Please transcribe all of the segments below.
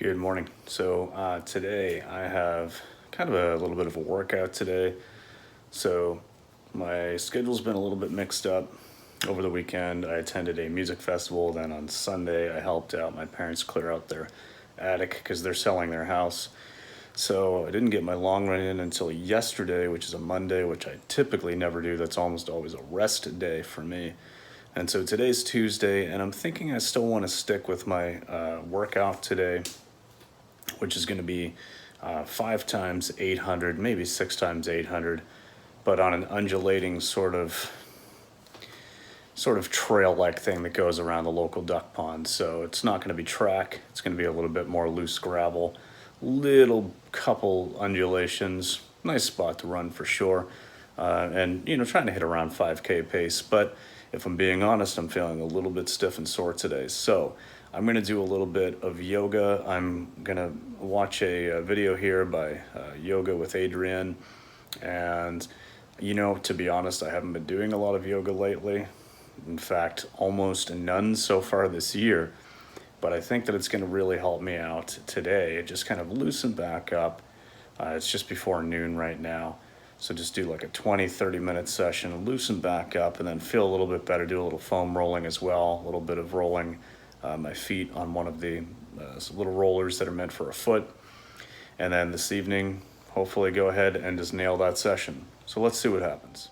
Good morning. So today I have kind of a little bit of a workout today. So my schedule's been a little bit mixed up. Over the weekend, I attended a music festival. Then on Sunday, I helped out my parents clear out their attic because they're selling their house. So I didn't get my long run in until yesterday, which is a Monday, which I typically never do. That's almost always a rest day for me. And so today's Tuesday, and I'm thinking I still want to stick with my workout today, which is going to be 5 times 800, maybe 6 times 800, but on an undulating sort of trail-like thing that goes around the local duck pond. So it's not going to be track. It's going to be a little bit more loose gravel, little couple undulations. Nice spot to run for sure. And trying to hit around 5K pace. But if I'm being honest, I'm feeling a little bit stiff and sore today. So I'm going to do a little bit of yoga. I'm going to watch a video here by Yoga with Adrienne. And, to be honest, I haven't been doing a lot of yoga lately. In fact, almost none so far this year. But I think that it's going to really help me out today. Just kind of loosen back up. It's just before noon right now. So just do like a 20-30 minute session, loosen back up, and then feel a little bit better. Do a little foam rolling as well, a little bit of rolling my feet on one of the little rollers that are meant for a foot. And then this evening, hopefully go ahead and just nail that session. So let's see what happens.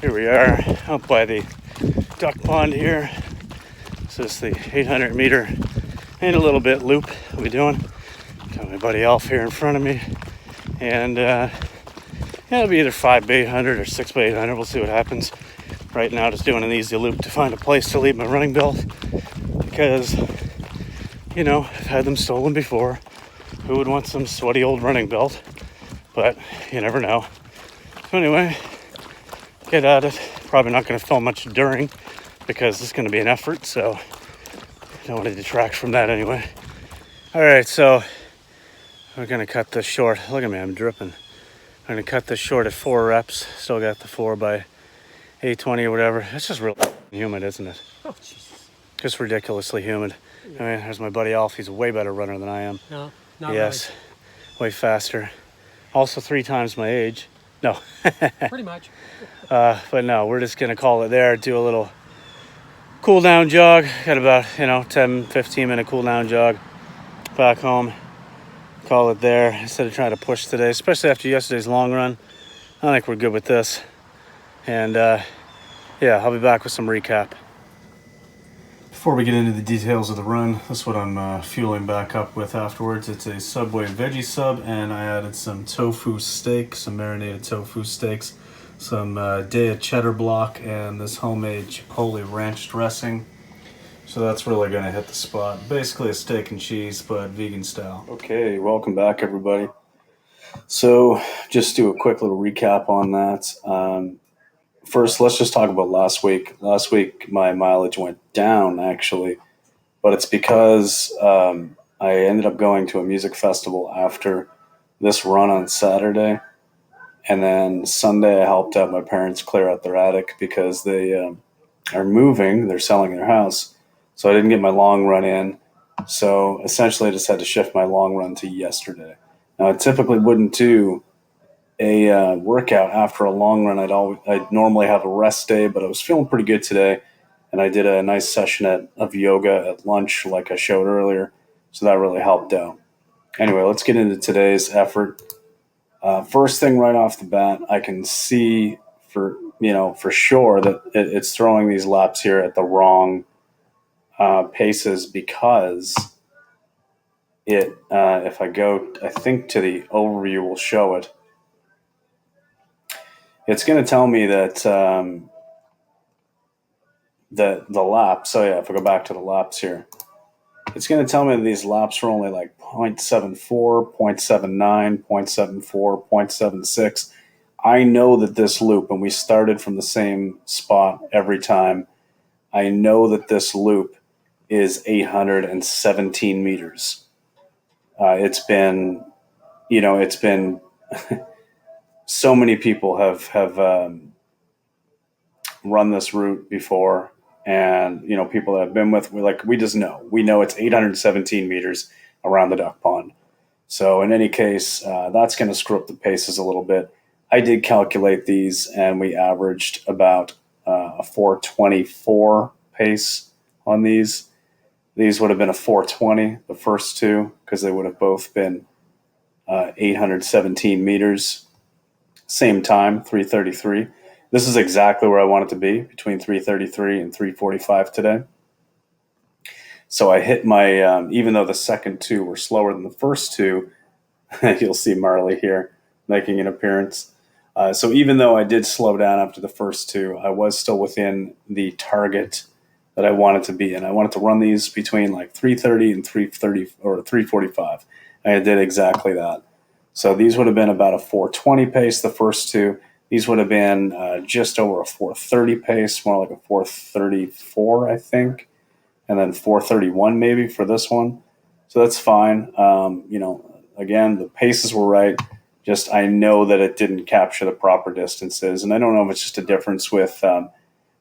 Here we are out by the duck pond here. This is the 800 meter and a little bit loop we're doing. Got my buddy Alf here in front of me. And it'll be either 5 by 800 or 6 by 800. We'll see what happens. Right now just doing an easy loop to find a place to leave my running belt. Because, I've had them stolen before. Who would want some sweaty old running belt? But you never know. So anyway, get at it. Probably not going to film much during because it's going to be an effort, so I don't want to detract from that anyway. All right, so we're going to cut this short. Look at me, I'm dripping. I'm going to cut this short at 4 reps. Still got the 4 by 820 or whatever. It's just real humid, isn't it? Oh, Jesus. Just ridiculously humid. I mean, there's my buddy Alf. He's a way better runner than I am. No, not yes, way faster. Also 3 times my age. No. Pretty much. But no, we're just going to call it there. Do a little cool down jog. Got about, 10, 15 minute cool down jog. Back home. Call it there instead of trying to push today, especially after yesterday's long run. I think we're good with this. And yeah, I'll be back with some recap. Before we get into the details of the run, that's what I'm fueling back up with afterwards. It's a Subway veggie sub, and I added some tofu steak, some marinated tofu steaks, some Daya cheddar block, and this homemade chipotle ranch dressing. So that's really going to hit the spot. Basically a steak and cheese, but vegan style. Okay, welcome back, everybody. So just do a quick little recap on that. First, let's just talk about last week. Last week, my mileage went down, actually, but it's because I ended up going to a music festival after this run on Saturday, and then Sunday I helped out my parents clear out their attic because they are moving. They're selling their house, so I didn't get my long run in. So essentially, I just had to shift my long run to yesterday. Now, I typically wouldn't do a workout after a long run. I'd normally have a rest day, but I was feeling pretty good today, and I did a nice session of yoga at lunch, like I showed earlier. So that really helped out. Anyway, let's get into today's effort. First thing right off the bat, I can see for sure that it's throwing these laps here at the wrong paces because if I go, I think to the overview will show it. It's going to tell me that the laps. So yeah, if I go back to the laps here, it's going to tell me that these laps are only like 0.74, 0.79, 0.74, 0.76. I know that this loop, and we started from the same spot every time, I know that this loop is 817 meters. It's been so many people have run this route before, and people that I've been with, we just know it's 817 meters around the duck pond. So in any case, that's going to screw up the paces a little bit. I did calculate these, and we averaged about a 424 pace on these. These would have been a 420, the first two, because they would have both been 817 meters. Same time, 333. This is exactly where I want it to be, between 333 and 345 today. So I hit my, even though the second two were slower than the first two, you'll see Marley here making an appearance. So even though I did slow down after the first two, I was still within the target that I wanted to be in. I wanted to run these between like 330 and 330 or 345. And I did exactly that. So these would have been about a 420 pace, the first two. These would have been just over a 430 pace, more like a 434, I think. And then 431 maybe for this one. So that's fine. Again, the paces were right. Just I know that it didn't capture the proper distances. And I don't know if it's just a difference with,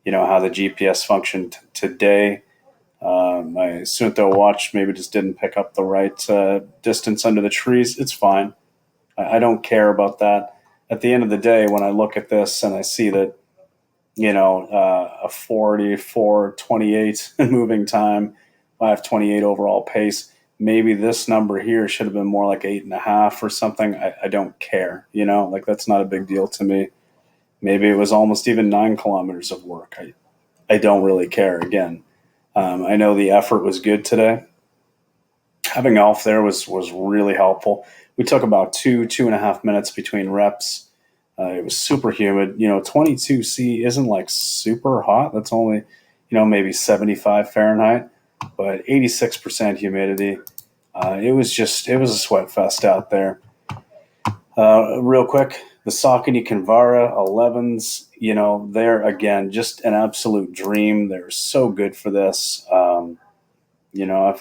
how the GPS functioned today. My Suunto watch maybe just didn't pick up the right distance under the trees. It's fine. I don't care about that. At the end of the day, when I look at this and I see that, a 44:28 moving time, 5:28 overall pace, maybe this number here should have been more like 8.5 or something. I don't care, that's not a big deal to me. Maybe it was almost even 9 kilometers of work. I don't really care. Again, I know the effort was good today. Having Alf there was really helpful. We took about 2.5 minutes between reps. It was super humid. 22°C isn't like super hot. That's only, maybe 75 Fahrenheit, but 86% humidity. It was a sweat fest out there. Real quick, the Saucony Kinvara 11s, they're, again, just an absolute dream. They're so good for this. I've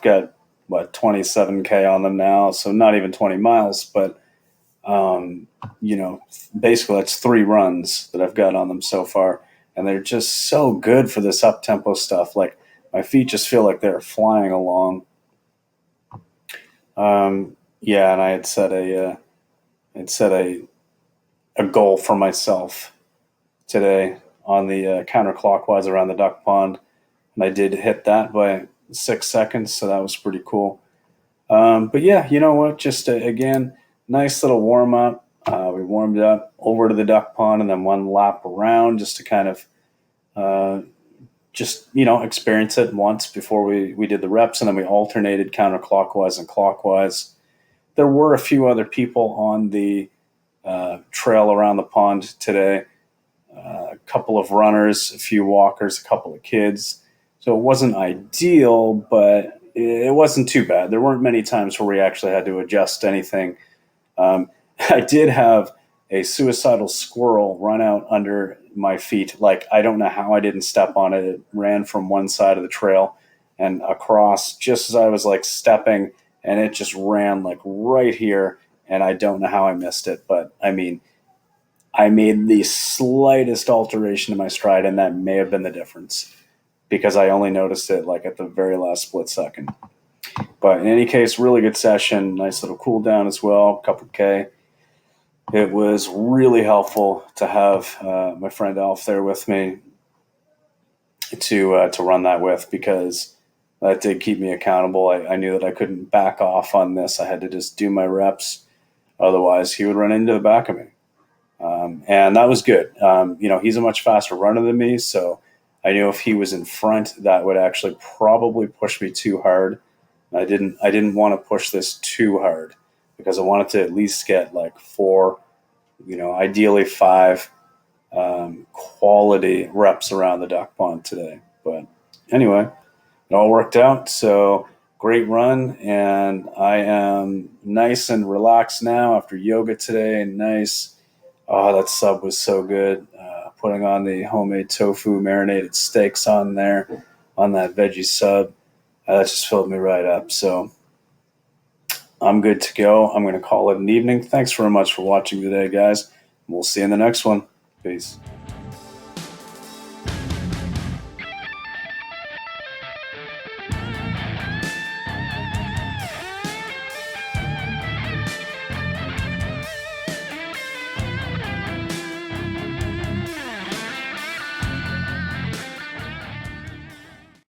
got, 27K on them now, so not even 20 miles, but You know, basically that's 3 runs that I've got on them so far, and they're just so good for this up tempo stuff. Like my feet just feel like they're flying along. Yeah, and I had set a goal for myself today on the counterclockwise around the duck pond, and I did hit that by 6 seconds, so that was pretty cool. But yeah, you know what? Just again, nice little warm up. We warmed up over to the duck pond and then one lap around just to kind of uh, just experience it once before we did the reps, and then we alternated counterclockwise and clockwise. There were a few other people on the trail around the pond today. A couple of runners, a few walkers, a couple of kids. So it wasn't ideal, but it wasn't too bad. There weren't many times where we actually had to adjust anything. Um, I did have a suicidal squirrel run out under my feet. Like, I don't know how I didn't step on it. It ran from one side of the trail and across just as I was like stepping, and it just ran like right here. And I don't know how I missed it, but I mean, I made the slightest alteration to my stride, and that may have been the difference because I only noticed it like at the very last split second. But in any case, really good session. Nice little cool down as well. Couple K. It was really helpful to have my friend Alf there with me to run that with, because that did keep me accountable. I knew that I couldn't back off on this. I had to just do my reps. Otherwise, he would run into the back of me. And that was good. He's a much faster runner than me, so I knew if he was in front, that would actually probably push me too hard. I didn't want to push this too hard because I wanted to at least get like 4, ideally 5 quality reps around the duck pond today. But anyway, it all worked out. So great run, and I am nice and relaxed now after yoga today. Nice. Oh, that sub was so good. Putting on the homemade tofu marinated steaks on there, on that veggie sub, that just filled me right up. So I'm good to go. I'm going to call it an evening. Thanks very much for watching today, guys. We'll see you in the next one. Peace.